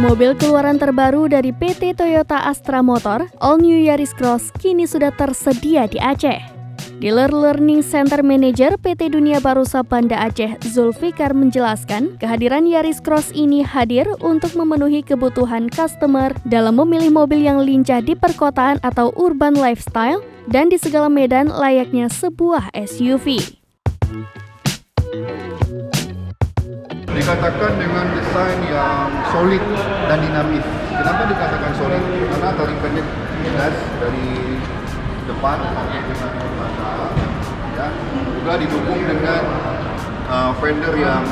Mobil keluaran terbaru dari PT Toyota Astra Motor, All New Yaris Cross, kini sudah tersedia di Aceh. Dealer Learning Center Manager PT Dunia Barusa Banda Aceh, Zulfikar menjelaskan, kehadiran Yaris Cross ini hadir untuk memenuhi kebutuhan customer dalam memilih mobil yang lincah di perkotaan atau urban lifestyle dan di segala medan layaknya sebuah SUV. Dikatakan dengan desain yang solid dan dinamis. Kenapa dikatakan solid? Karena tarikannya jelas dari depan sampai dengan belakang, ya. Juga didukung dengan fender yang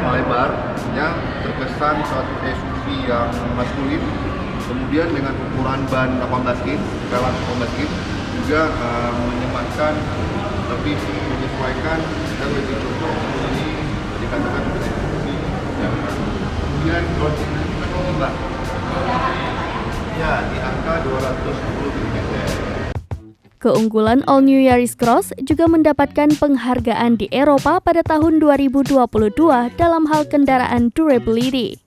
melebar, ya, terkesan suatu SUV yang maskulin. Kemudian dengan ukuran ban 18 in, skala 18 in, juga menyematkan lebih menyesuaikan dan lebih cocok ini dikatakan kemudian juga ya di angka 210 mm. Keunggulan All New Yaris Cross juga mendapatkan penghargaan di Eropa pada tahun 2022 dalam hal kendaraan durability.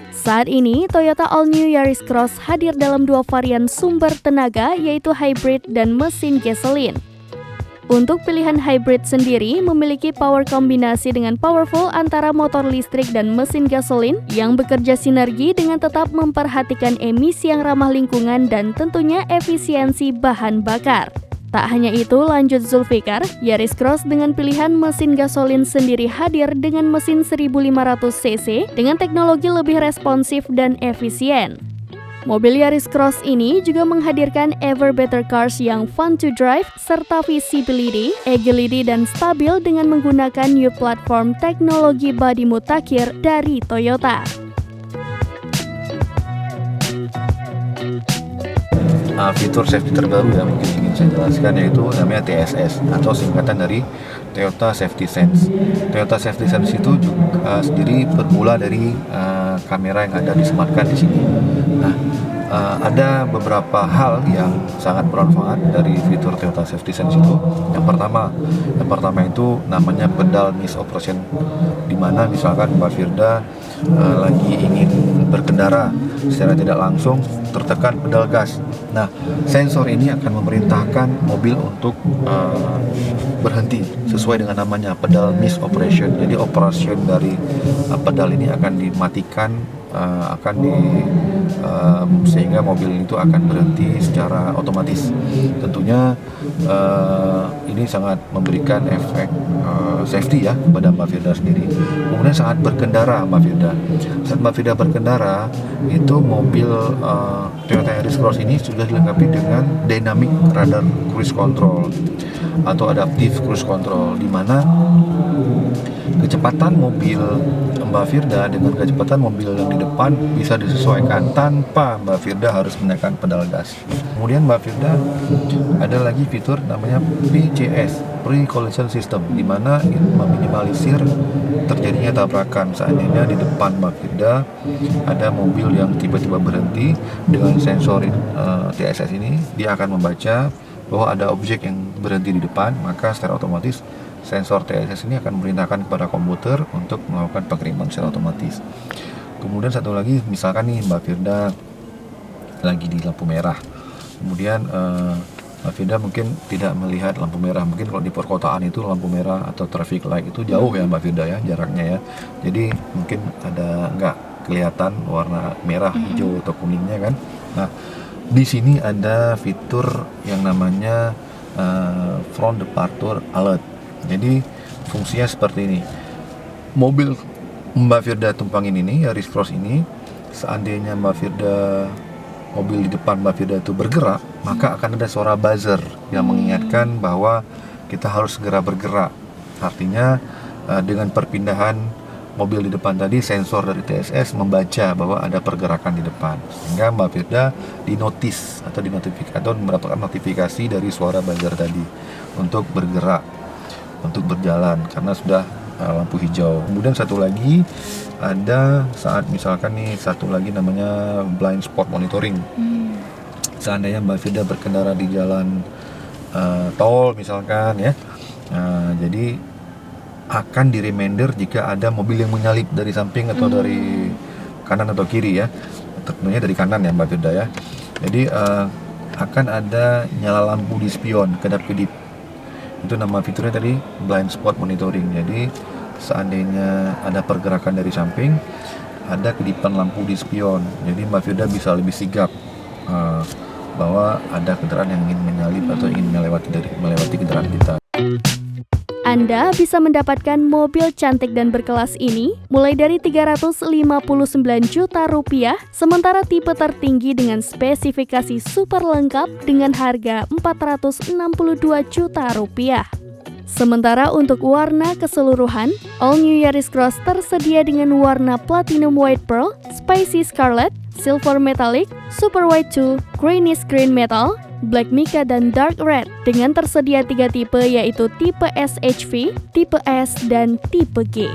Saat ini, Toyota All New Yaris Cross hadir dalam dua varian sumber tenaga, yaitu hybrid dan mesin gasolin. Untuk pilihan hybrid sendiri memiliki power kombinasi dengan powerful antara motor listrik dan mesin gasolin yang bekerja sinergi dengan tetap memperhatikan emisi yang ramah lingkungan dan tentunya efisiensi bahan bakar. Tak hanya itu, lanjut Zulfikar, Yaris Cross dengan pilihan mesin gasolin sendiri hadir dengan mesin 1500 cc dengan teknologi lebih responsif dan efisien. Mobil Yaris Cross ini juga menghadirkan Ever Better Cars yang fun to drive, serta visibility, agility, dan stabil dengan menggunakan new platform teknologi bodi mutakhir dari Toyota. Fitur safety terbaru yang mungkin ingin saya jelaskan yaitu namanya TSS atau singkatan dari Toyota Safety Sense. Toyota Safety Sense itu juga sendiri bermula dari kamera yang ada disematkan di sini. Nah, ada beberapa hal yang sangat bermanfaat dari fitur Toyota Safety Sense itu. Yang pertama itu namanya pedal miss operation, di mana misalkan Mbak Firda lagi ingin berkendara secara tidak langsung tertekan pedal gas. Nah, sensor ini akan memerintahkan mobil untuk berhenti sesuai dengan namanya pedal miss operation. Jadi operation dari pedal ini akan dimatikan, sehingga mobil itu akan berhenti secara otomatis. Tentunya ini sangat memberikan efek safety ya kepada Mbak Firda sendiri. Kemudian saat berkendara saat Mbak Firda berkendara itu mobil Toyota Yaris Cross ini sudah dilengkapi dengan dynamic radar cruise control atau adaptive cruise control, di mana kecepatan mobil Mbak Firda dengan kecepatan mobil yang di depan bisa disesuaikan tanpa Mbak Firda harus menekan pedal gas. Kemudian Mbak Firda ada lagi fitur namanya PCS, Pre-Collision System, di mana meminimalisir terjadinya tabrakan. Seandainya di depan Mbak Firda ada mobil yang tiba-tiba berhenti, dengan sensor TSS ini dia akan membaca bahwa ada objek yang berhenti di depan, maka secara otomatis sensor TSS ini akan memerintahkan kepada komputer untuk melakukan pengiriman secara otomatis. Kemudian satu lagi, misalkan nih Mbak Firda lagi di lampu merah, kemudian Mbak Firda mungkin tidak melihat lampu merah. Mungkin kalau di perkotaan itu lampu merah atau traffic light itu jauh ya Mbak Firda ya jaraknya ya. Jadi mungkin ada nggak kelihatan warna merah, hijau atau kuningnya kan. Nah, di sini ada fitur yang namanya front departure alert. Jadi fungsinya seperti ini. Mobil Mbak Firda tumpangin ini, Yaris Cross ini, seandainya Mbak Firda mobil di depan Mbak Firda itu bergerak, maka akan ada suara buzzer yang mengingatkan bahwa kita harus segera bergerak. Artinya dengan perpindahan mobil di depan tadi, sensor dari TSS membaca bahwa ada pergerakan di depan, sehingga Mbak Firda dinotis atau mendapatkan notifikasi dari suara buzzer tadi untuk bergerak, untuk berjalan karena sudah lampu hijau. Kemudian satu lagi ada saat misalkan nih satu lagi namanya blind spot monitoring. Seandainya Mbak Firda berkendara di jalan tol misalkan ya, jadi akan di reminder jika ada mobil yang menyalip dari samping atau dari kanan atau kiri ya. Tentunya dari kanan ya Mbak Firda ya. Jadi akan ada nyala lampu di spion, kedap-kedip. Itu nama fiturnya tadi blind spot monitoring. Jadi seandainya ada pergerakan dari samping, ada kedipan lampu di spion. Jadi Mbak Firda bisa lebih sigap bahwa ada kendaraan yang ingin menyalip atau ingin melewati kendaraan kita. Anda bisa mendapatkan mobil cantik dan berkelas ini mulai dari Rp359 juta, sementara tipe tertinggi dengan spesifikasi super lengkap dengan harga Rp462 juta. Sementara untuk warna keseluruhan, All New Yaris Cross tersedia dengan warna Platinum White Pearl, Spicy Scarlet, Silver Metallic, Super White 2, Greenish Green Metal, Black Mica, dan Dark Red dengan tersedia 3 tipe yaitu tipe SHV, tipe S, dan tipe G.